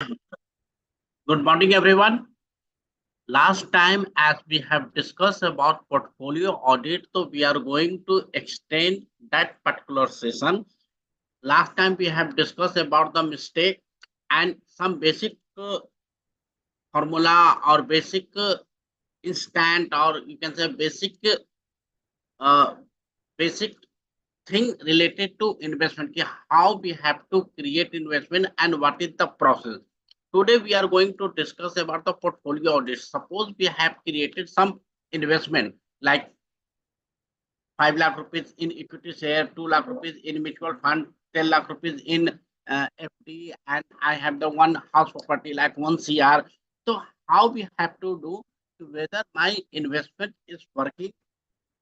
Good morning, everyone. Last time, as we have discussed about portfolio audit, so we are going to extend that particular session. Last time, we have discussed about the mistake and some basic formula or basic instant, or you can say uh, basic thing related to investment, how we have to create investment and what is the process. Today we are going to discuss about the portfolio audit. Suppose we have created some investment like 5 lakh rupees in equity share, 2 lakh rupees in mutual fund, 10 lakh rupees in FD, and I have the one house property like 1 CR. So how we have to do, whether my investment is working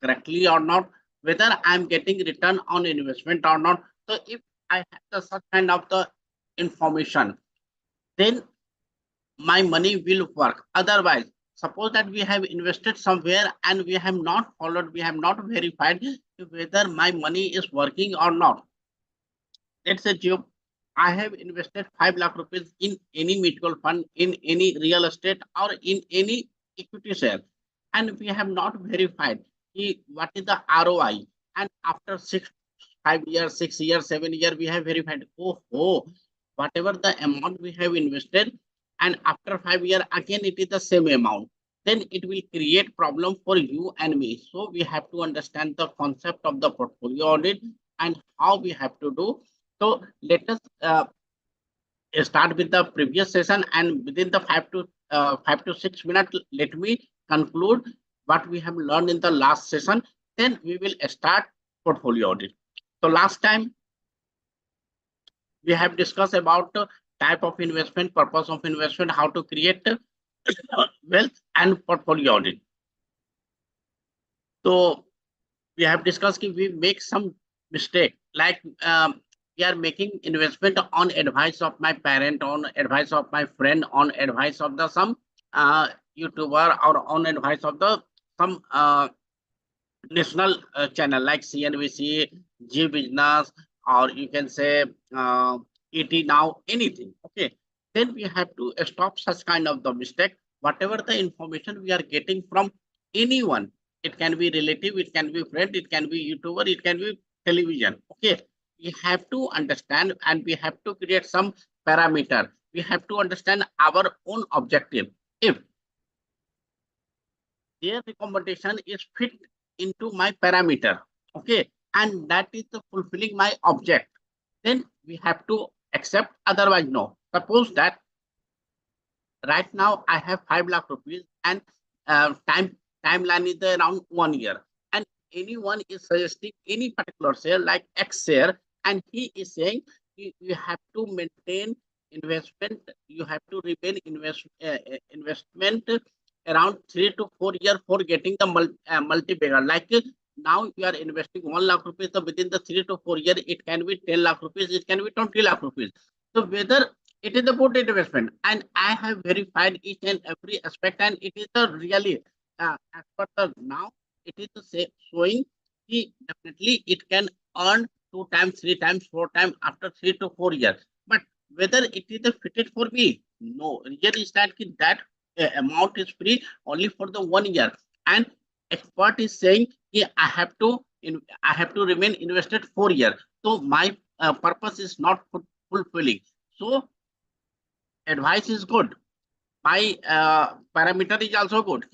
correctly or not, whether I'm getting return on investment or not. So if I have the such kind of the information, then my money will work. Otherwise, suppose that we have invested somewhere and we have not followed, we have not verified whether my money is working or not. Let's assume I have invested 5 lakh rupees in any mutual fund, in any real estate, or in any equity share, and we have not verified what is the ROI. And after 5 years, 6 years, 7 years, we have verified, oh, whatever the amount we have invested, and after 5 years, again it is the same amount. Then it will create problem for you and me. So we have to understand the concept of the portfolio audit and how we have to do. So let us start with the previous session, and within the 5 to 6 minutes, let me conclude what we have learned in the last session. Then we will start portfolio audit. So last time we have discussed about type of investment, purpose of investment, how to create wealth, and portfolio audit. So we have discussed if we make some mistake, like we are making investment on advice of my parent, on advice of my friend, on advice of the some YouTuber, or on advice of the some national channel like CNBC, G Business, or you can say ET Now, anything. Okay, then we have to stop such kind of the mistake. Whatever the information we are getting from anyone, it can be relative, it can be friend, it can be YouTuber, it can be television. Okay, we have to understand and we have to create some parameter. We have to understand our own objective. If their recommendation is fit into my parameter, okay, and that is the fulfilling my object, then we have to accept, otherwise no. Suppose that right now I have 5 lakh rupees, and timeline is around 1 year, and anyone is suggesting any particular share like X share, and he is saying you have to maintain investment, you have to remain investment around 3 to 4 years for getting the multi-bagger. Like now you are investing 1 lakh rupees, so within the 3 to 4 years, it can be 10 lakh rupees, it can be 20 lakh rupees. So whether it is a good investment, and I have verified each and every aspect, and it is a really as per the now it is the same showing, definitely it can earn 2 times, 3 times, 4 times after 3 to 4 years. But whether it is fitted for me, no. Reason is that that amount is free only for the 1 year, and expert is saying I have to remain invested 4 years. So my purpose is not fulfilling. So advice is good. My parameter is also good.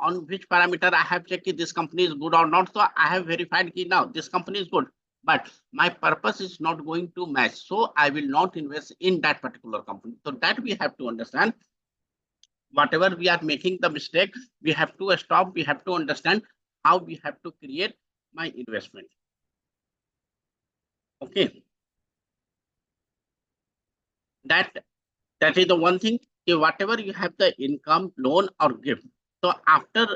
On which parameter I have checked if this company is good or not. So I have verified now this company is good. But my purpose is not going to match. So I will not invest in that particular company. So that we have to understand. Whatever we are making the mistake, we have to stop. We have to understand how we have to create my investment. Okay. That is the one thing. Whatever you have the income, loan, or gift. So after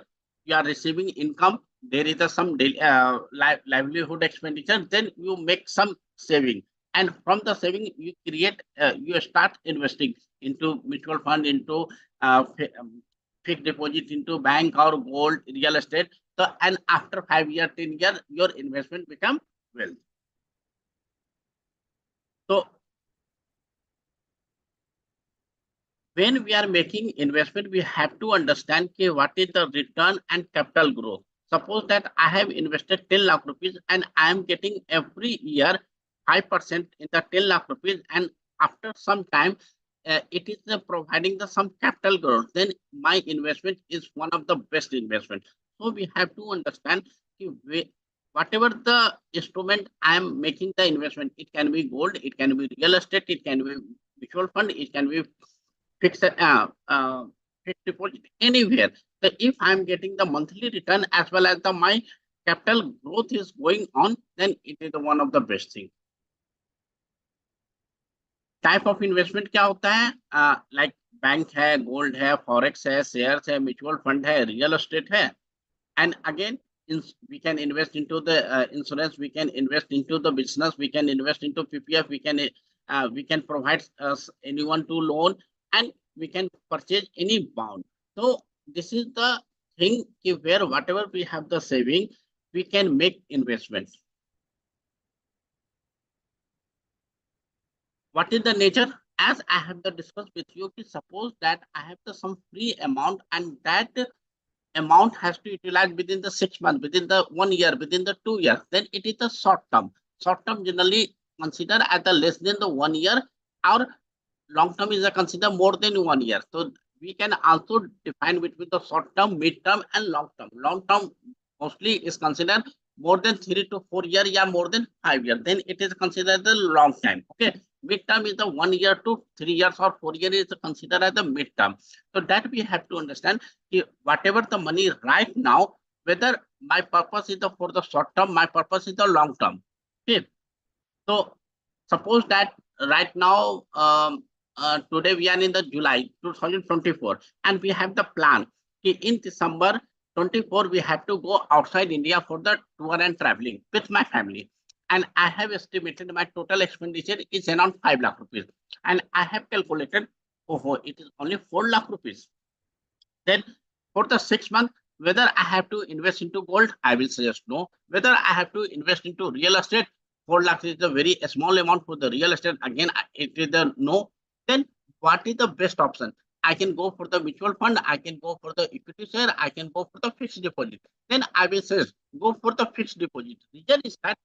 you are receiving income, there is some livelihood expenditure. Then you make some saving, and from the saving you start investing into mutual fund, into fixed deposit, into bank or gold, real estate. So and after 5 years, 10 years, your investment become wealth. So when we are making investment, we have to understand what is the return and capital growth. Suppose that I have invested 10 lakh rupees and I am getting every year 5% in the 10 lakh rupees, and after some time it is providing the some capital growth, then my investment is one of the best investment. So we have to understand whatever the instrument I am making the investment, it can be gold, it can be real estate, it can be mutual fund, it can be fixed fixed deposit anywhere. So if I'm getting the monthly return as well as the my capital growth is going on, then it is one of the best thing. Type of investment क्या होता है? Like bank है, gold है, forex है, shares है, mutual fund है, real estate है. And again, we can invest into the insurance, we can invest into the business, we can invest into ppf, we can provide anyone to loan, and we can purchase any bond. So this is the thing where whatever we have the saving, we can make investments. What is the nature? As I have discussed with you, suppose that I have the some free amount, and that amount has to utilize within the 6 months, within the 1 year, within the 2 years, then it is the short term. Short term generally considered as the less than the 1 year, or long term is considered more than 1 year. So we can also define between the short term, mid term, and long term. Long term mostly is considered more than 3 to 4 years, yeah, more than 5 years. Then it is considered the long time. Okay. Mid term is the 1 year to 3 years or 4 years is considered as the mid term. So that we have to understand whatever the money right now, whether my purpose is the for the short term, my purpose is the long term. Okay. So suppose that right now, today we are in the July 2024, and we have the plan in December 24 we have to go outside India for the tour and traveling with my family, and I have estimated my total expenditure is around 5 lakh rupees, and I have calculated, oh, it is only 4 lakh rupees. Then for the 6 months, whether I have to invest into gold, I will suggest no. Whether I have to invest into real estate, 4 lakhs is a very small amount for the real estate. Again, it is a no. Then what is the best option? I can go for the mutual fund, I can go for the equity share, I can go for the fixed deposit. Then I will say go for the fixed deposit. Reason is that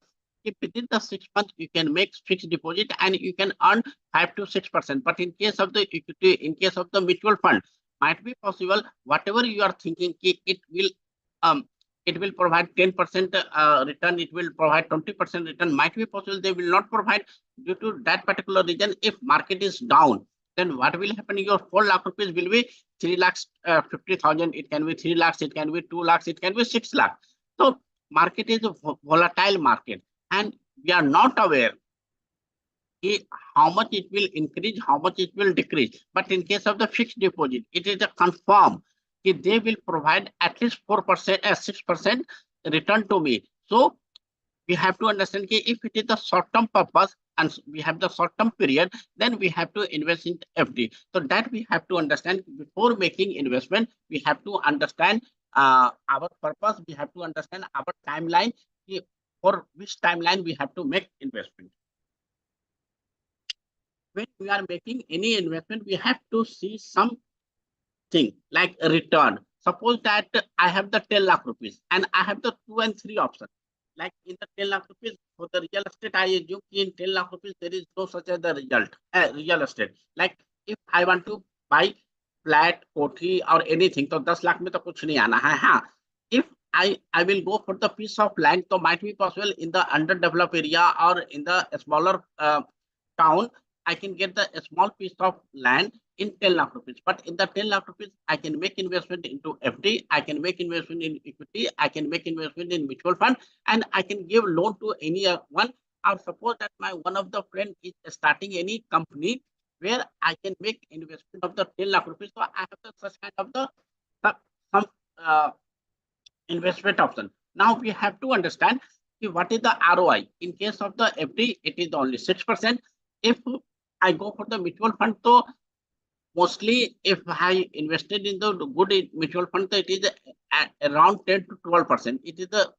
if within the 6 months you can make fixed deposit and you can earn 5 to 6%. But in case of the equity, in case of the mutual fund, might be possible whatever you are thinking um it will provide 10% return, it will provide 20% return, might be possible they will not provide due to that particular reason. If market is down, then what will happen? Your 4 lakh rupees will be 3 lakhs 50,000, it can be 3 lakhs, it can be 2 lakhs, it can be 6 lakhs. So market is a volatile market, and we are not aware how much it will increase, how much it will decrease. But in case of the fixed deposit, it is a confirm they will provide at least 4%, 6% return to me. So we have to understand if it is the short-term purpose and we have the short-term period, then we have to invest in FD. So that we have to understand before making investment. We have to understand our purpose. We have to understand our timeline. For which timeline we have to make investment. When we are making any investment, we have to see something like a return. Suppose that I have the 10 lakh rupees and I have the 2 and 3 options. Like in the 10 lakh rupees for the real estate, I assume in 10 lakh rupees there is no such as the real estate. Like if I want to buy flat, कोठी or anything, तो 10 lakh में तो कुछ नहीं आना है. हाँ, if I will go for the piece of land, so might be possible in the underdeveloped area or in the smaller town, I can get the small piece of land in 10 lakh rupees. But in the 10 lakh rupees, I can make investment into FD, I can make investment in equity, I can make investment in mutual fund, and I can give loan to any one. Or suppose that my one of the friend is starting any company where I can make investment of the 10 lakh rupees. So I have the such kind of the some investment option. Now we have to understand what is the ROI. In case of the FD, it is only 6%. If I go for the mutual fund, so mostly if I invested in the good mutual fund, so it is around 10 to 12%. It is the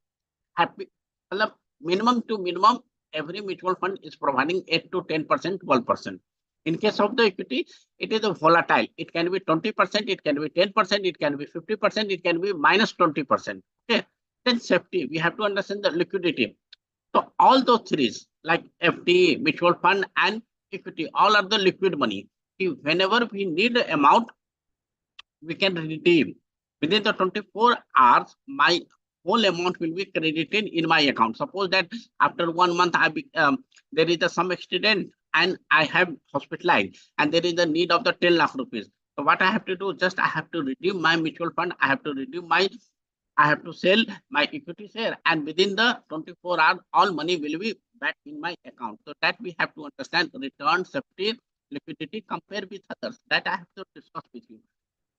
happy minimum to minimum. Every mutual fund is providing 8 to 10%, 12%. In case of the equity, it is a volatile. It can be 20%, it can be 10%, it can be 50%, it can be minus 20%. Okay. Then safety, we have to understand the liquidity. So all those three, like FD, mutual fund, and equity, all are the liquid money. Whenever we need the amount, we can redeem. Within the 24 hours, my whole amount will be credited in my account. Suppose that after 1 month, there is some accident and I have hospitalized and there is a need of the 10 lakh rupees. So what I have to do, just I have to redeem my mutual fund, I have to sell my equity share, and within the 24 hours, all money will be back in my account. So that we have to understand return, safety, liquidity, compare with others. That I have to discuss with you.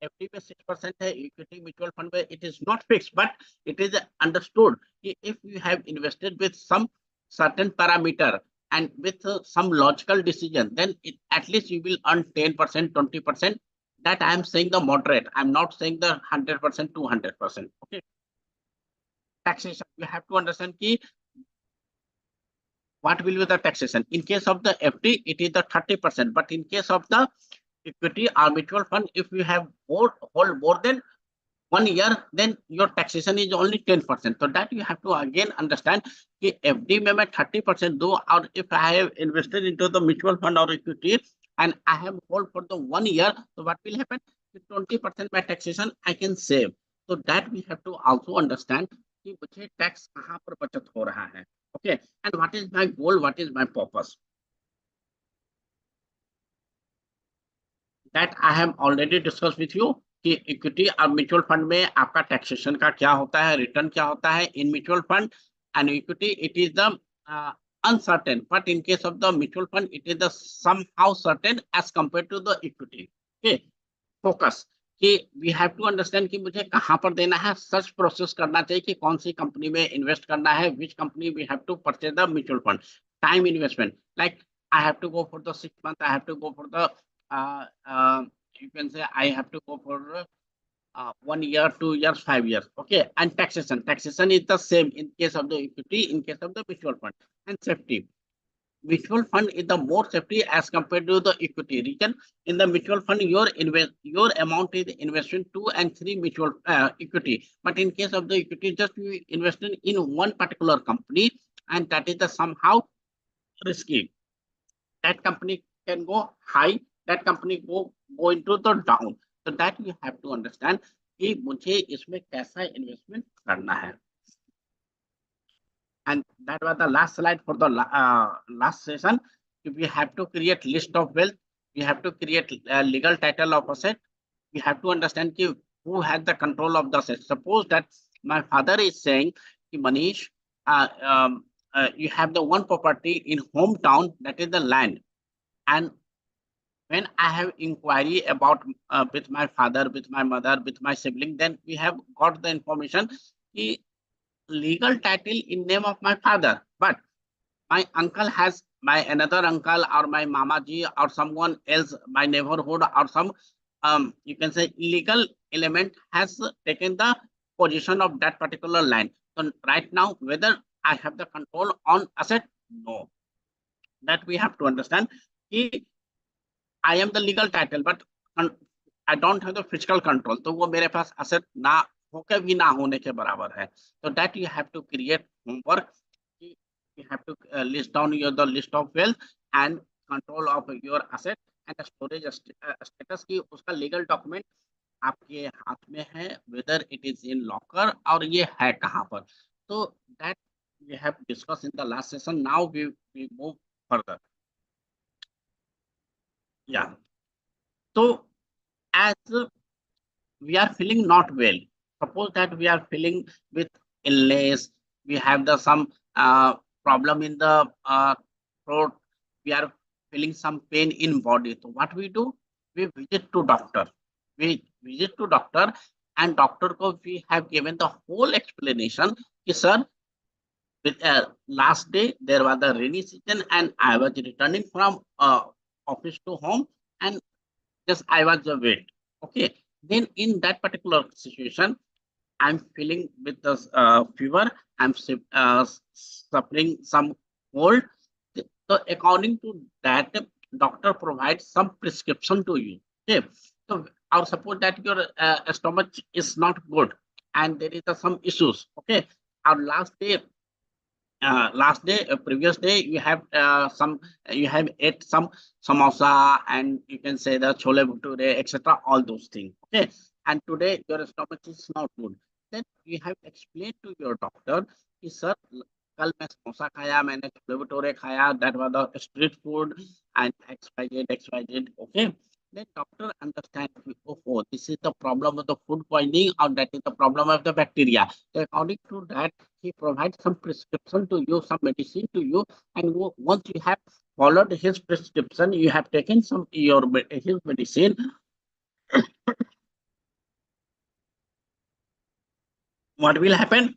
FD में 6% है, equity mutual fund में it is not fixed, but it is understood if you have invested with some certain parameter and with some logical decision, then at least you will earn 10%, 20%. That I am saying the moderate. I'm not saying the 100%, 200%. Okay. Taxation. You have to understand ki what will be the taxation. In case of the FD, it is the 30%. But in case of the equity or mutual fund, if you have hold more than 1 year, then your taxation is only 10%. So that you have to again understand कि FD में मैं 30% दूं, और if I have invested into the mutual fund or equity and I have hold for the 1 year, so what will happen? 20% my taxation I can save. So that we have to also understand कि मुझे tax कहाँ पर बचत हो रहा है. Okay, and what is my goal? What is my purpose? That I have already discussed with you कि equity और म्यूचुअल फंड में आपका टैक्सेशन का क्या होता है, रिटर्न क्या होता है. In mutual fund and equity it is the uncertain, but in case of the mutual fund it is the somehow certain as compared to the equity. Okay, focus कि we have to understand कि मुझे कहाँ पर देना है. सच process करना चाहिए कि कौन सी कंपनी में इन्वेस्ट करना है, which company we have to purchase the mutual fund. Time investment, like I have to go for the 6 months, I have to go for the you can say I have to go for 1 year, 2 years, 5 years. Okay, and taxation. Taxation is the same in case of the equity, in case of the mutual fund. And safety. Mutual fund is the more safety as compared to the equity. Reason, in the mutual fund, your amount is invested 2 and 3 mutual equity. But in case of the equity, just you invested in one particular company, and that is the somehow risky. That company can go high, that company go into the down. So that you have to understand कि मुझे इसमें कैसा investment करना है. And that was the last slide for the last session. We have to create list of wealth. We have to create legal title of asset. We have to understand कि who has the control of the asset. Suppose that my father is saying कि Manish, you have the one property in hometown, that is the land. And when I have inquiry about with my father, with my mother, with my sibling, then we have got the information the legal title in name of my father, but my uncle has, my another uncle or my mama ji or someone else, my neighborhood or some you can say legal element has taken the position of that particular land. So right now, whether I have the control on asset? No. That we have to understand. I am the legal title, but I don't have the physical control. तो वो मेरे पास asset ना होके भी ना होने के बराबर है. So that you have to create homework. You have to list down the list of wealth and control of your asset and the storage status की उसका legal document आपके हाथ में है, whether it is in locker और ये है कहाँ पर. So that we have discussed in the last session. Now we move further. Yeah. So as we are feeling not well, suppose that we are feeling with illness, we have the some problem in the throat, we are feeling some pain in body. So what we do? We visit to doctor. We visit to doctor, and doctor ko we have given the whole explanation. Ki, sir, with last day there was the rainy season and I was returning from office to home and just I was wet. Okay, then in that particular situation, I'm feeling with the fever, I'm suffering some cold. So according to that, doctor provides some prescription to you. Okay, so or suppose that your stomach is not good and there is some issues. Okay, our last day, previous day, you have ate some samosa and you can say the chole bhature, etc. All those things. Okay, and today your stomach is not good. Then you have explained to your doctor, कि sir, कल मैं समोसा खाया, मैंने छोले भटूरे खाया, that was the street food and XYZ, XYZ. Okay. Then doctor understands, oh, this is the problem of the food poisoning or that is the problem of the bacteria. So according to that, he provides some prescription to you, some medicine to you, and once you have followed his prescription, you have taken his medicine. What will happen?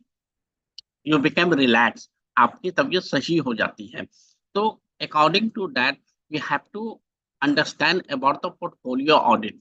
You become relaxed. आपकी तबीयत सही हो जाती है. So according to that, we have to understand about the portfolio audit.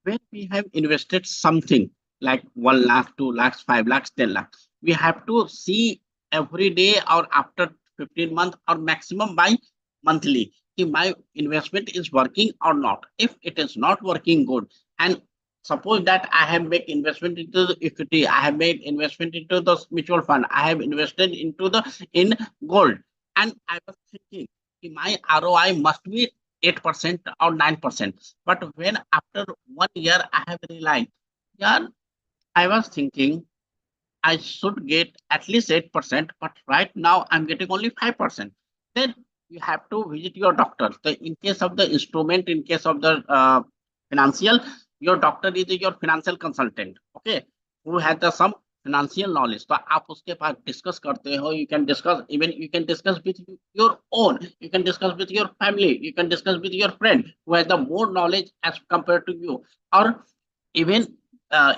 When we have invested something like 1 lakh, 2 lakhs, 5 lakhs, 10 lakhs, we have to see every day or after 15 months or maximum by monthly if my investment is working or not. If it is not working good, and suppose that I have made investment into the equity, I have made investment into the mutual fund, I have invested into the in gold, and I was thinking my ROI must be 8% or 9%. But when after 1 year I have realized, yeah, I was thinking I should get at least 8%, but right now I'm getting only 5%. Then you have to visit your doctor. So in case of the instrument, in case of the financial, your doctor is your financial consultant, okay, who has the some financial knowledge. So आप उसके पास discuss करते हो, you can discuss, even you can discuss with your own, you can discuss with your family, you can discuss with your friend who has the more knowledge as compared to you, or even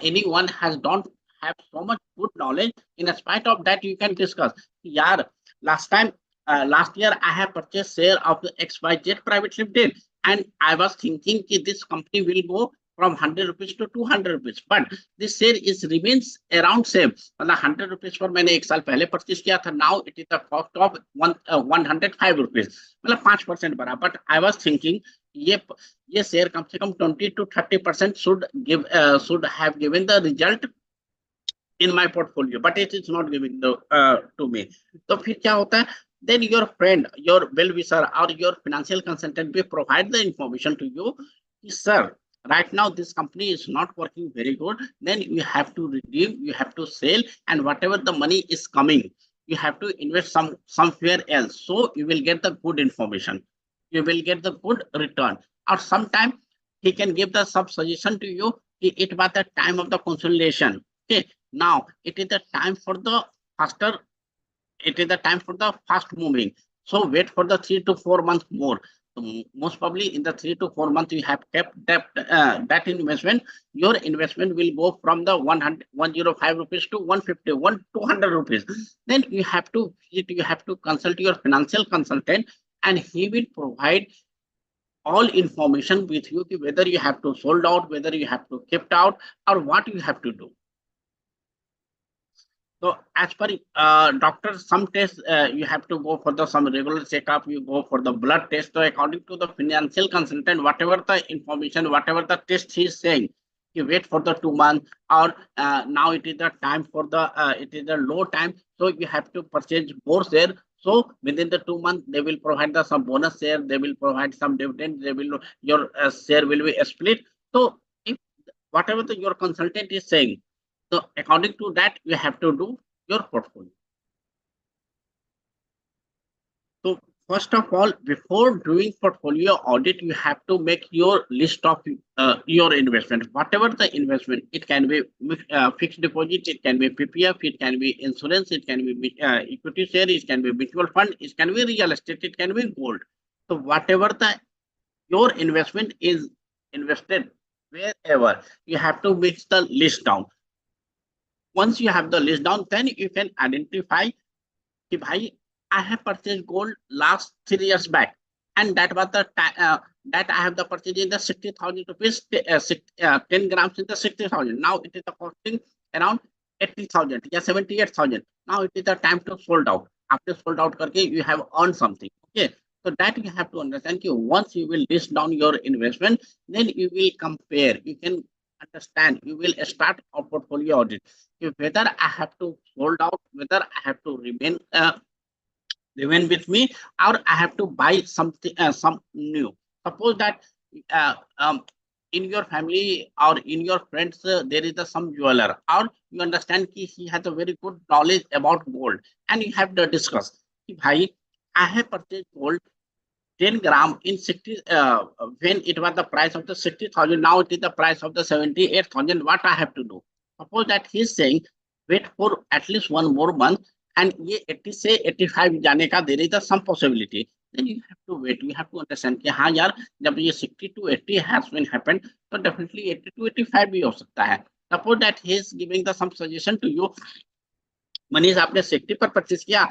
anyone has don't have so much good knowledge. In spite of that, you can discuss. Yeah, last year I have purchased share of the XYZ private limited, and I was thinking that this company will go from 100 rupees to 200 rupees, but this share is remains around same. मतलब 100 rupees पर मैंने एक साल पहले purchase किया था. Now it is the cost of 105 rupees. मतलब 5% बढ़ा. But I was thinking ये शेयर कम से कम 20 to 30% should have given the result in my portfolio, but it is not giving to me. तो फिर क्या होता है? Then your friend, your well-wisher or your financial consultant will provide the information to you. Sir, right now this company is not working very good. Then you have to redeem, you have to sell, and whatever the money is coming, you have to invest somewhere else. So you will get the good information. You will get the good return. Or sometime he can give the sub suggestion to you. It was the time of the consolidation. Okay, now it is the time for the faster. It is the time for the fast moving. So wait for the 3 to 4 months more. So most probably in the 3 to 4 months you have kept that investment. Your investment will go from the 105 rupees to 150, 200 rupees. Then you have to consult your financial consultant, and he will provide all information with you, whether you have to sold out, whether you have to kept out, or what you have to do. So as per doctor, some tests you have to go for the some regular checkup. You go for the blood test. So according to the financial consultant, whatever the information, whatever the test he is saying, you wait for the 2 months, or now it is the time for the it is the low time. So you have to purchase more share. So within the 2 months, they will provide the some bonus share. They will provide some dividend. They will your share will be split. So if whatever your consultant is saying, so according to that, you have to do your portfolio. So first of all, before doing portfolio audit, you have to make your list of your investment. Whatever the investment, it can be fixed deposit, it can be PPF, it can be insurance, it can be equity share, it can be mutual fund, it can be real estate, it can be gold. So whatever your investment is invested, wherever, you have to mix the list down. Once you have the list down, then you can identify if I have purchased gold last 3 years back, and that was the that I have the purchase in the 60,000 rupees, 10 grams in the 60,000. Now it is the costing around 80,000, yeah, 78,000. Now it is the time to sold out. After sold out, you have earned something. Okay, So that you have to understand. Once you will list down your investment, then you will compare. You can understand. You will start a portfolio audit. Whether I have to hold out, whether I have to remain with me, or I have to buy something, some new. Suppose that uh, um, in your family or in your friends there is some jeweler, or you understand he has a very good knowledge about gold, and you have to discuss, bhai, I have purchased gold 10 gram in 60, when it was the price of the 60,000, now it is the price of the 78,000. What I have to do? Suppose that he is saying, wait for at least one more month, and ye 80 से 85 जाने का there is some possibility. Then you have to wait. You have to understand कि हाँ यार, जब ये 60 to 80 has been happened, तो definitely 80 to 85 भी हो सकता है. Suppose that he is giving the some suggestion to you, Manish, आपने 60 पर परचेज किया.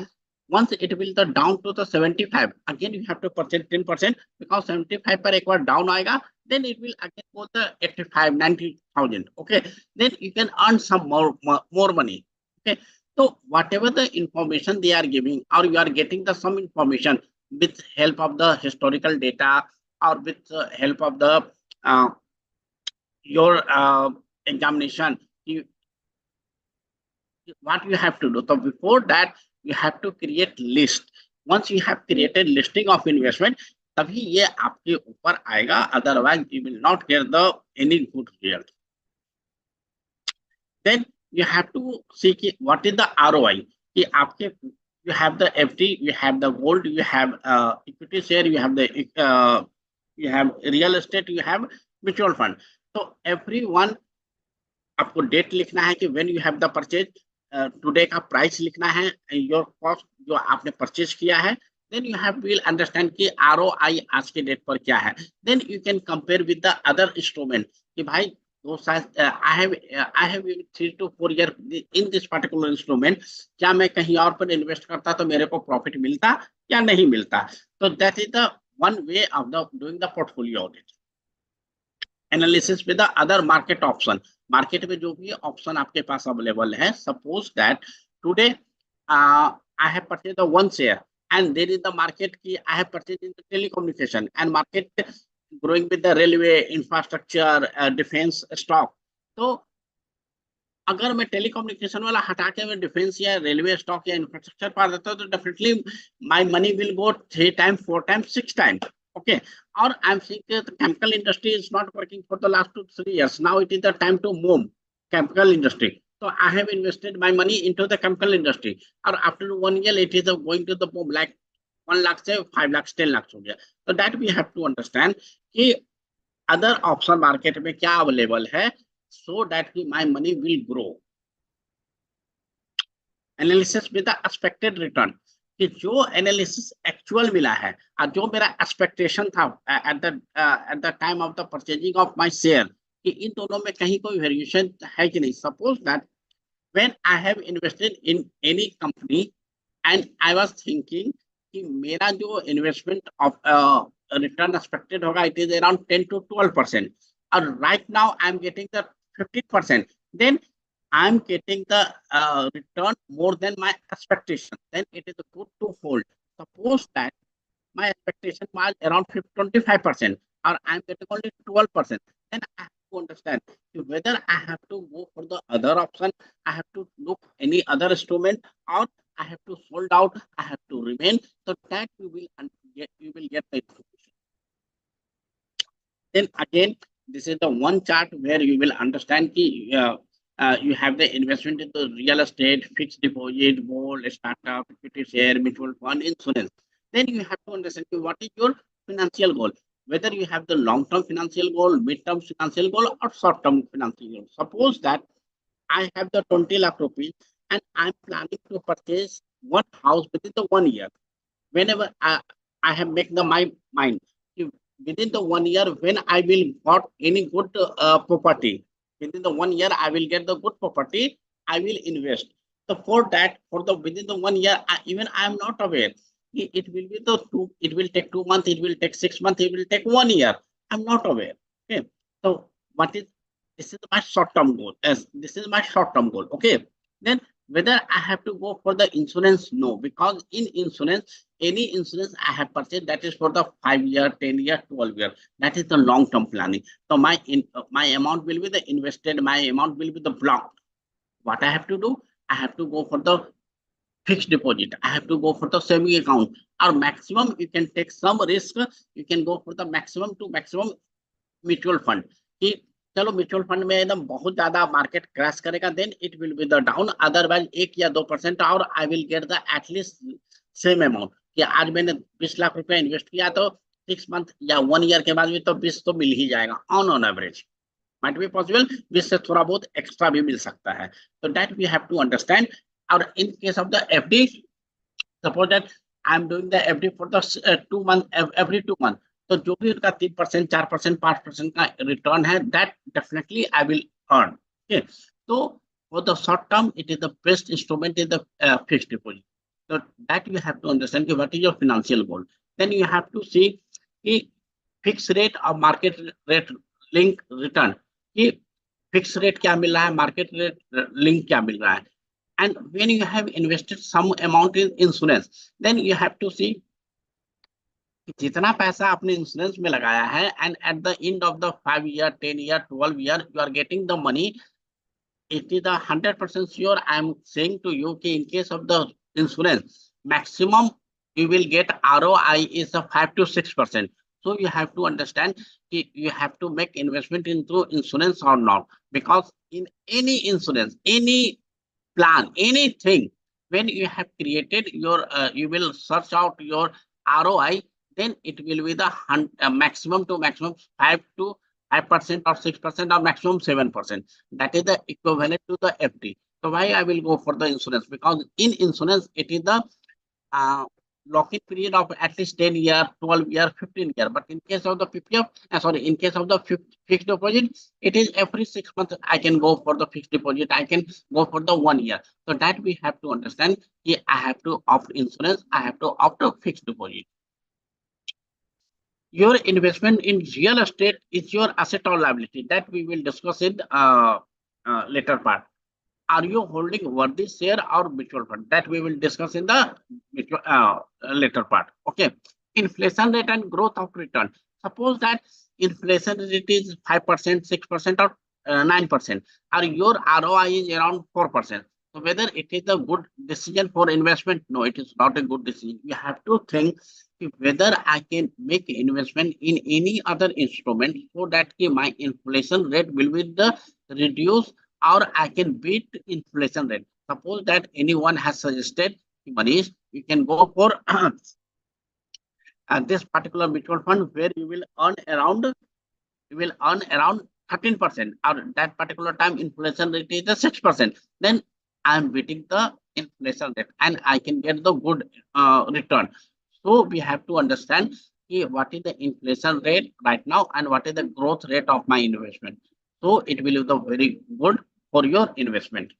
Once it will the down to the 75, again you have to purchase 10%, because 75 पर एक बार down आएगा, then it will again go the 85 90,000. Okay, then you can earn some more money. Okay, so whatever the information they are giving, or you are getting the some information with help of the historical data, or with the help of the uh, your examination, what you have to do. So before that, you have to create list. Once you have created listing of investment, तभी ये आपके ऊपर आएगा. Otherwise, you will not get the any good result. Then you have to see कि what is the ROI. कि आपके you have the FD, you have the gold, you have equity share, you have the you have real estate, you have mutual fund. So everyone, आपको date लिखना है कि when you have the purchase, today का price लिखना है, your cost जो आपने purchase किया है. Then you have will understand कि ROI आज के डेट पर क्या है. Then you can compare with the other instrument कि भाई दो साल I have 3 to 4 year in this particular instrument, क्या मैं कहीं और पर इन्वेस्ट करता तो मेरे को प्रॉफिट मिलता या नहीं मिलता. तो that is the one way of the doing the portfolio audit. Analysis with the other market option. Market में जो भी ऑप्शन आपके पास अवेलेबल है. Suppose that today I have purchase the one share, and there is the market की I have purchase in the telecommunication, and market growing with the railway infrastructure defence stock. तो अगर मैं telecommunication वाला हटा के मैं defence या railway stock या इंफ्रास्ट्रक्चर पा देता हूँ, तो definitely my money will go 3 times 4 times 6 times. Okay, or I'm saying that the chemical industry is not working for the last 2-3 years. Now it is the time to move chemical industry. So I have invested my money into the chemical industry. Or after 1 year, it is going to the boom, like 1 lakh से 5 lakhs 10 lakhs हो गया. So that we have to understand कि other option market में क्या available है, so that my money will grow. Analysis with the expected return. कि जो analysis actual मिला है और जो मेरा एक्सपेक्टेशन था at the time of the purchasing of my share, कि इन दोनों में कहीं कोई वेरिएशन है कि नहीं. Suppose that when I have invested in any company and I was thinking कि मेरा जो इन्वेस्टमेंट ऑफ रिटर्न एक्सपेक्टेड होगा, इट इज अराउंड 10 to 12%, और right now I am getting the 15%, then I'm getting the return more than my expectation, then it is good to hold. Suppose that my expectation was around 25%, or I'm getting only 12%, then I have to understand whether I have to go for the other option, I have to look any other instrument, or I have to hold out, I have to remain. So that you will get the information. Then again, this is the one chart where you will understand you have the investment in the real estate, fixed deposit, gold, startup, equity share, mutual fund, insurance. Then you have to understand what is your financial goal. Whether you have the long-term financial goal, mid-term financial goal, or short-term financial goal. Suppose that I have the 20 lakh rupees and I'm planning to purchase one house within the 1 year. Whenever I have made my mind, within the 1 year, when I will got any good property, within the 1 year I will get the good property, I will invest. So for that, for the within the 1 year, even I am not aware. It will be the two. It will take 2 months. It will take 6 months. It will take 1 year. I'm not aware. Okay. So what is this is my short-term goal. Yes, this is my short-term goal. Okay. Then whether I have to go for the insurance, no, because in insurance any insurance I have purchased, that is for the 5 year, 10 year, 12 year. That is the long term planning. So my amount will be the invested. My amount will be the blocked. What I have to do? I have to go for the fixed deposit. I have to go for the saving account. Or maximum, you can take some risk. You can go for the maximum to maximum mutual fund कि चलो mutual fund में एकदम बहुत ज्यादा market crash करेगा, then it will be the down, otherwise 1 या 2% और I will get the at least same amount कि आज मैंने 20 लाख रुपया इन्वेस्ट किया तो 6 मंथ या 1 ईयर के बाद भी तो 20 तो मिल ही जाएगा on average. Might be possible 20 से थोड़ा बहुत एक्स्ट्रा भी मिल सकता है. तो that we have to understand. और in case of the FD, suppose that I am doing the FD for the 2 month, every 2 month, तो जो भी उनका 3%, 4%, 5% का रिटर्न है, that definitely I will earn. तो for the short term it is the best instrument is the fixed deposit. तो that you have to understand कि what is your financial goal. Then you have to see कि fix rate और market rate link return, कि fix rate क्या मिल रहा है, market rate link क्या मिल रहा है. And when you have invested some amount in insurance, then you have to see जितना पैसा आपने इंश्योरेंस में लगाया है, and at the end of the 5 year, 10 year, 12 year, you are getting the money. It is 100% sure. I am saying to you कि in case of the insurance maximum you will get ROI is a 5 to 6%. So you have to understand you have to make investment into insurance or not, because in any insurance, any plan, anything, when you have created your, you will search out your ROI, then it will be the maximum to maximum 5% or 6% or maximum 7%. That is the equivalent to the FD. So why I will go for the insurance? Because in insurance it is the lock-in period of at least 10 year, 12 year, 15 year. But in case of the PPF, in case of the fixed deposit, it is every 6 months I can go for the fixed deposit. I can go for the 1 year. So that we have to understand. I have to opt insurance. I have to opt a fixed deposit. Your investment in real estate is your asset or liability. That we will discuss in later part. Are you holding worthy share or mutual fund? That we will discuss in the later part. Okay. Inflation rate and growth of return. Suppose that inflation rate is 5%, 6%, or 9%, or your ROI is around 4%. So whether it is a good decision for investment? No, it is not a good decision. You have to think whether I can make investment in any other instrument so that my inflation rate will be the reduced, or I can beat inflation rate. Suppose that anyone has suggested, Manish, you can go for this particular mutual fund where you will earn around 13%, or that particular time inflation rate is the 6%. Then I am beating the inflation rate and I can get the good return. So we have to understand what is the inflation rate right now and what is the growth rate of my investment. So it will be the very good for your investment.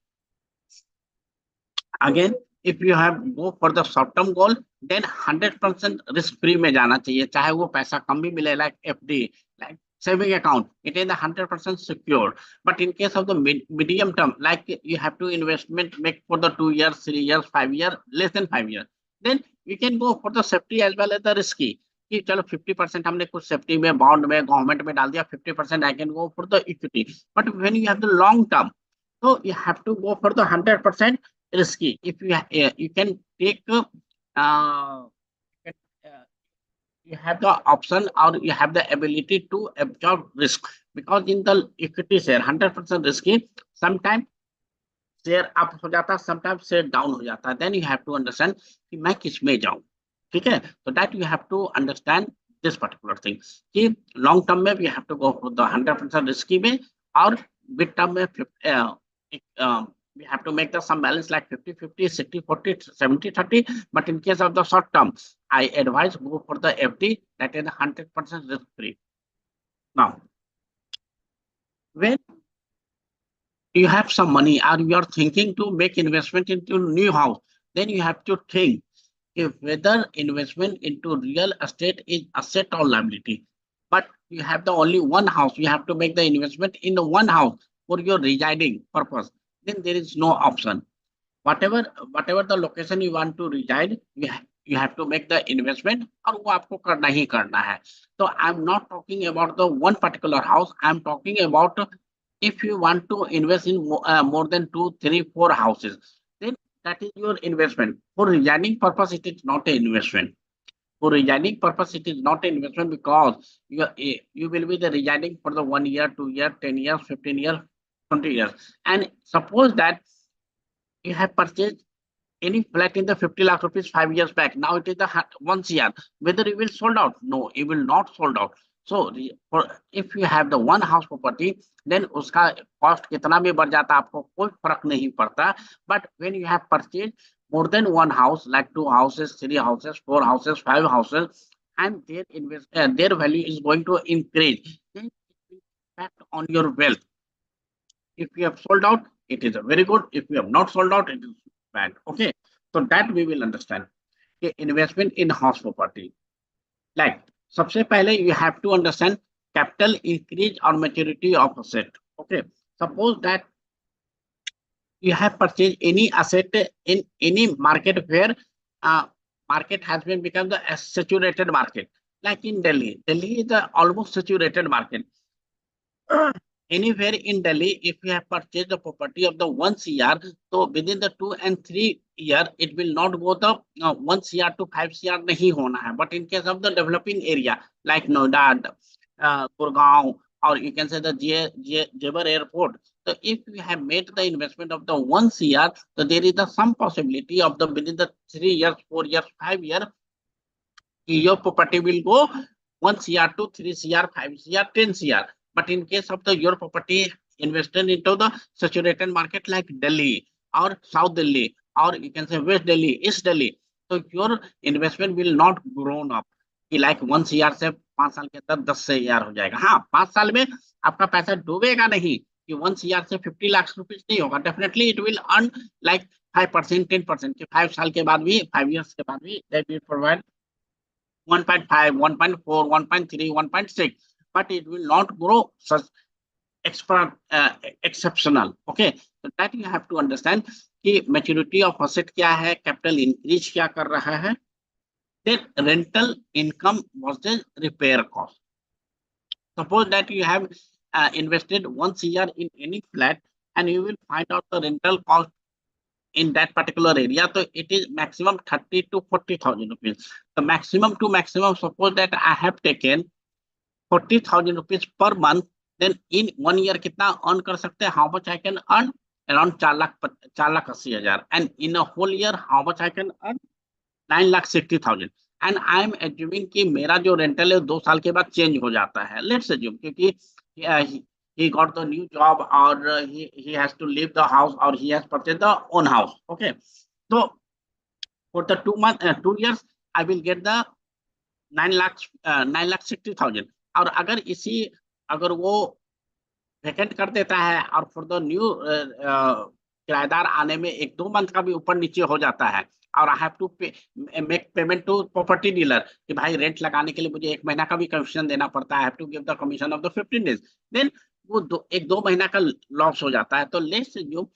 Again, if you have go for the short term goal, then 100% risk free में जाना चाहिए, चाहे वो पैसा कम भी मिले, like FD, like saving account, it is 100% secure. But in case of the medium term, like you have to investment make for the 2 years, 3 years, 5 years, less than 5 years, then you can go for the safety as well as the risky. कि चलो 50% हमने कुछ safety में, bond में, government में डाल दिया, 50% I can go for the equity. But when you have the long term, so you have to go for the 100% risky. If you can take you have the option or you have the ability to absorb risk, because in the equity share 100% risky, sometimes share up हो जाता है, sometimes share down हो जाता है. Then you have to understand कि मैं किस में जाऊं. ठीक है, तो that you have to understand this particular thing कि लॉन्ग टर्म में we have to go for the 100% risky में, और मिड टर्म में we have to make the some balance like 50-50, 60-40, 70-30. But in case of the short term, I advise go for the FD, that is 100% risk free. Now, when you have some money or you are thinking to make investment into new house, then you have to think if whether investment into real estate is asset or liability. But you have the only one house, you have to make the investment in the one house for your residing purpose, then there is no option. Whatever the location you want to reside, you have to make the investment और वो आपको करना ही करना है. So I'm not talking about the one particular house. I'm talking about if you want to invest in more than 2, 3, 4 houses, then that is your investment. For resigning purpose, it is not an investment. For resigning purpose, it is not an investment because you will be the resigning for the 1 year, 2 year, 10 years, 15 years, 20 years. And suppose that you have purchased any flat in the 50 lakh rupees 5 years back. Now it is the 1 CR. Whether you will sold out? No, you will not sold out. So if you have the one house property, then उसका cost कितना भी बढ़ जाता आपको कोई फर्क नहीं पड़ता. But when you have purchased more than one house, like 2 houses, 3 houses, 4 houses, 5 houses, and their value is going to increase, then it will impact on your wealth. If you have sold out, it is a very good. If you have not sold out, it is bad. Okay, so that we will understand. Okay, investment in house property. Like, सबसे पहले you have to understand capital increase or maturity of asset. Okay, suppose that you have purchased any asset in any market where market has been become the saturated market. Like in Delhi, Delhi is the almost saturated market. Anywhere in Delhi, if you have purchased the property of the 1 CR, so within the 2 and 3 year, it will not go the 1 CR to 5 CR nahi hona hai. But in case of the developing area like Noida, Gurgaon, or you can say the Jebel Airport, so if you have made the investment of the 1 CR, so there is some possibility of the within the 3 years, 4 years, 5 years, your property will go 1 CR to 3 CR, 5 CR, 10 CR. But in case of the your property invested into the saturated market like Delhi or South Delhi, or you can say West Delhi, East Delhi, so your investment will not grown up. कि like 1 CR से 5 साल के अंदर 10 CR हो जाएगा. हाँ, 5 साल में आपका पैसा डूबेगा नहीं कि 1 CR से 50 लाख रुपीज नहीं होगा. Definitely it will earn like 5%, 10% कि 5 साल के बाद भी, 5 years के बाद भी they will provide 1.5, 1.4, 1.3, 1.6, but it will not grow such exceptional. Okay, so that you have to understand कि maturity of asset क्या है, capital increase क्या कर रहा है, then rental income versus repair cost. Suppose that you have invested 1 CR in any flat and you will find out the rental cost in that particular area, so it is maximum 30 to 40,000 rupees. The maximum to maximum, suppose that I have taken 40,000 rupees per month, then in 1 year कितना earn कर सकते हैं? How much I can earn? Around 4,80,000. And in a whole year, how much I can earn? 9,60,000. And I am assuming कि मेरा जो rental है 2 साल के बाद चेंज हो जाता है. Let's assume क्योंकि he got the new job or he has to leave the house or he has purchased the own house. Okay, so for the 2 years I will get the 9,60,000. और अगर वो vacant कर देता है और for the new किराएदार आने में 1-2 मंथ का भी ऊपर नीचे हो जाता है और I have to make payment to property dealer कि भाई रेंट लगाने के लिए मुझे 1 महीना का भी कमीशन देना पड़ता है, I have to give the commission of the 15 days, then वो 1-2 महीना का लॉस हो जाता है. तो लेट्स अज्यूम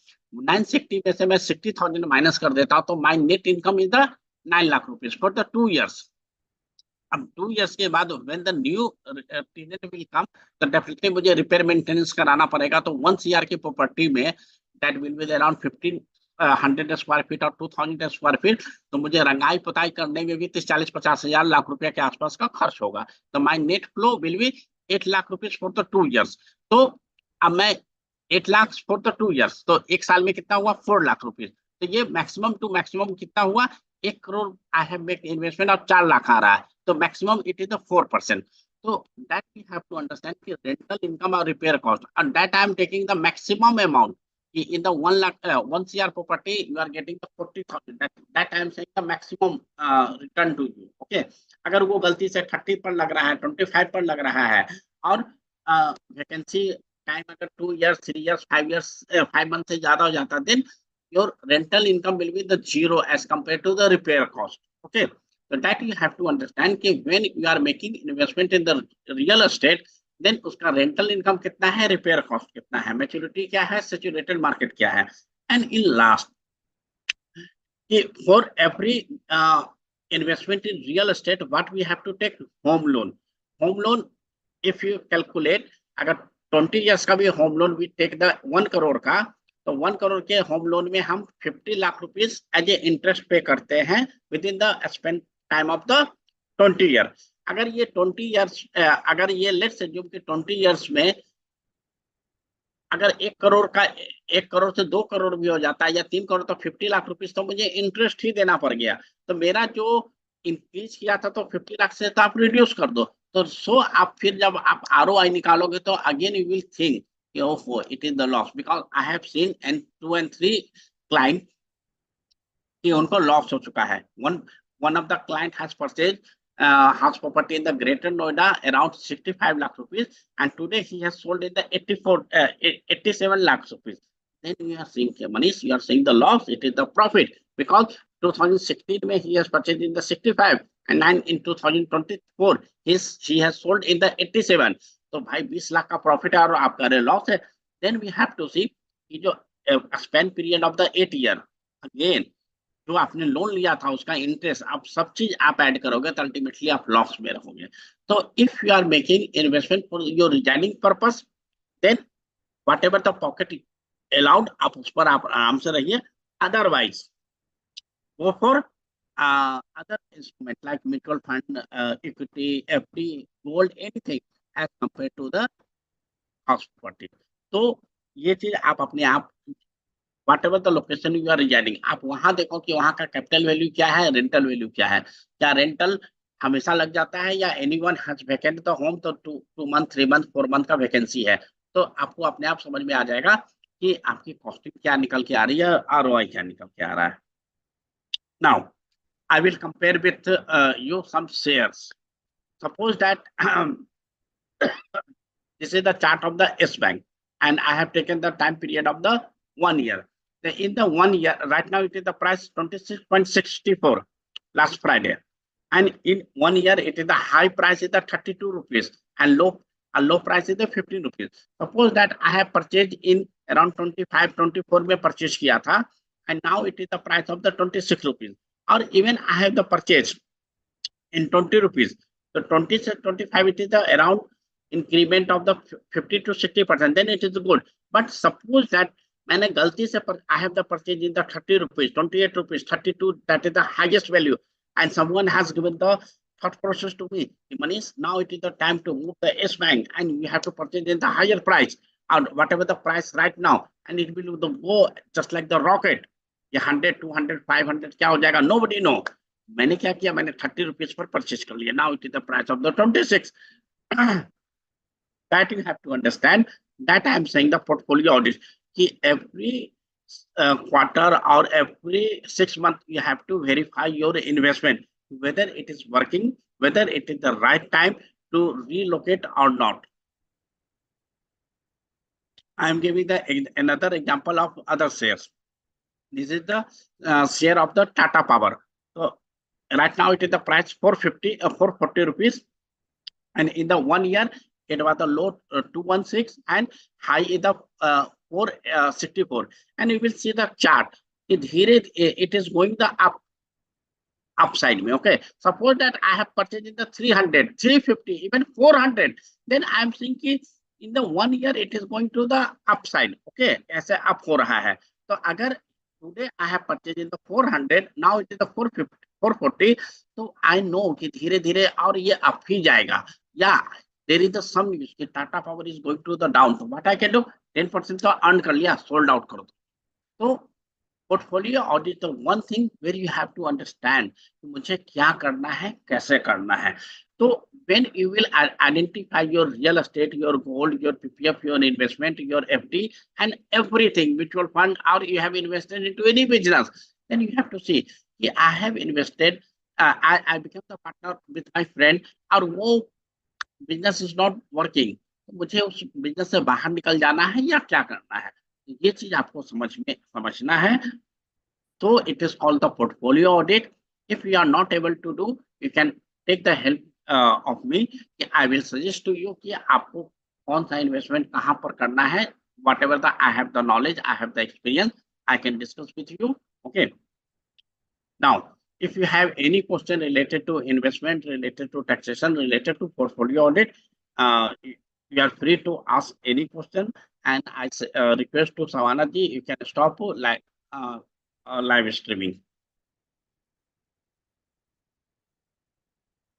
960 में से मैं 60,000 माइनस कर देता हूं, तो my net income is the 9 lakh rupees for the 2 years. अब 2 years के बाद when the new tenant will come, तो डेफिनेटली मुझे रिपेयर मेंटेनेंस कराना पड़ेगा. तो 1 CR की प्रॉपर्टी में that will be around 1,500 square feet और 2,000 स्क्वायर फीट, तो मुझे रंगाई पुताई करने में भी 30-40-50 हजार लाख रुपए के आसपास का खर्च होगा. तो my net flow will be 8 lakh rupees for the 2 years. तो अब मैं 8 लाख फॉर द 2 years, तो 1 साल में कितना हुआ? 4 लाख रुपीज. तो ये मैक्सिमम टू मैक्सिमम कितना हुआ? 1 crore I have make investment और 4 लाख आ रहा है, तो maximum it is the 4%. So that we have to understand the rental income or repair cost, and that I am taking the maximum amount. In the 1 lakh 1 CR property, you are getting the 40,000. That I am saying the maximum return to you. Okay, अगर वो गलती से 30 पर लग रहा है, 25 पर लग रहा है और वैकेंसी टाइम अगर 2 years, 3 years, 5 years, 5 months से ज्यादा हो जाता है, then your rental income will be the zero as compared to the repair cost. Okay. So that you have to understand कि when you are making investment in the real estate, then उसका rental income कितना है, repair cost कितना है, maturity क्या है, saturated market क्या है, and in last कि for every investment in real estate, what we have to take? Home loan. Home loan, if you calculate, अगर 20 years का भी home loan we take the 1 crore का, तो 1 करोड़ के होम लोन में हम 50 lakh rupees as a interest pay करते हैं within the spend time of the 20 year. अगर ये 20 ईयर्स, अगर ये लेट्स एज्यूम कि 20 ईयर्स में अगर 1 करोड़ का 1 करोड़ से 2 करोड़ भी हो जाता है या 3 करोड़, तो 50 लाख रुपीस तो मुझे इंटरेस्ट ही देना पड़ गया. तो मेरा जो इंक्रीज किया था तो 50 लाख से तो आप रिड्यूस कर दो. तो सो आप फिर जब आप आरओआई निकालोगे तो अगेन यू विल थिंक ओहो it is the loss, because I have seen and 2 and 3 client कि उनको लॉस हो चुका है. One of the client has purchase house property in the greater Noida around 65 lakh rupees, and today he has sold in the 87 lakhs rupees. Then you are saying, Manish, you are saying the loss, it is the profit, because 2016 में he has purchased in the 65 and then in 2024 he has sold in the 87. तो भाई 20 लाख का profit है और आप कह रहे loss है. Then we have to see कि जो span period of the 8 year, again जो आपने लोन लिया था उसका इंटरेस्ट, आप सब चीज आप ऐड करोगे तो अल्टीमेटली आप लॉस में रहोगे. तो if you are making investment for your resigning purpose, then whatever the pocket allowed आप उस पर आप आराम से रहिए. Otherwise go for other instrument like mutual fund, equity, FD, gold, anything as compare to the house property. तो ये चीज आप अपने आप whatever the location you are residing, आप वहां देखो कि वहां का कैपिटल वैल्यू क्या है, रेंटल वैल्यू क्या है. क्या रेंटल हमेशा लग जाता है या anyone has vacant the home, तो 2 month 3 month 4 month का वैकेंसी है. तो आपको अपने आप समझ में आ जाएगा कि आपकी कॉस्टिंग क्या निकल के आ रही है, आरओआई क्या निकल के आ रहा है. Now I will compare with you some shares. Suppose that this is the chart of the S bank and I have taken the time period of the 1 year. In the 1 year, right now it is the price 26.64 last Friday, and in 1 year it is the high price is the 32 rupees and low price is the 15 rupees. Suppose that I have purchased in around 25 24 में purchase किया था and now it is the price of the 26 rupees, or even I have the purchase in 20 rupees. So 20 to 25 it is the around increment of the 50 to 60%, then it is good. But suppose that मैंने गलती से I have the purchase in the 30 rupees, 28 rupees, 32, that is the highest value, and someone has given the thought process to me, Manish, now it is the time to move the S bank and you have to purchase in the higher price or whatever the price right now, and it will go just like the rocket. ये 100 200 500 क्या हो जाएगा, nobody know. मैंने क्या किया, मैंने 30 rupees per purchase कर लिया. Now it is the price of the 26. that you have to understand, that I am saying the portfolio audit कि every quarter or every 6 months you have to verify your investment whether it is working, whether it is the right time to relocate or not. I am giving another example of other shares. This is the share of the Tata Power. So right now it is the price 440 rupees, and in the 1 year it was the low 216 and high is the 464. And you will see the chart. It is going the upside. Okay, suppose that I have purchased in the 300, 350, even 400. Then I am thinking in the 1 year it is going to the upside. Okay, ऐसे up हो रहा है. तो अगर today I have purchased in the 400, now it is the 450, 440. So I know कि धीरे धीरे और ये up ही जाएगा. Yeah, there is the some news कि Tata Power is going to the down. So what I can do, 10% तो earn कर लिया, sold out कर दो. तो portfolio audit the one thing where you have to understand कि मुझे क्या करना है, कैसे करना है. So when you will identify your real estate, your gold, your PPF, your investment, your FD, and everything, mutual fund, or you have invested into any business, then you have to see, I have invested, I became the partner with my friend, और वो business is not working, मुझे उस business से बाहर निकल जाना है या क्या करना है, ये चीज आपको समझना है. So it is called the portfolio audit. If you are not able to do, you can take the help of me. I will suggest to you कि आपको कौन सा investment कहाँ पर करना है. Whatever the I have the knowledge, I have the experience, I can discuss with you. Okay. Now, If you have any question related to investment, related to taxation, related to portfolio audit, you are free to ask any question. And I request to Savana ji, you can stop live streaming.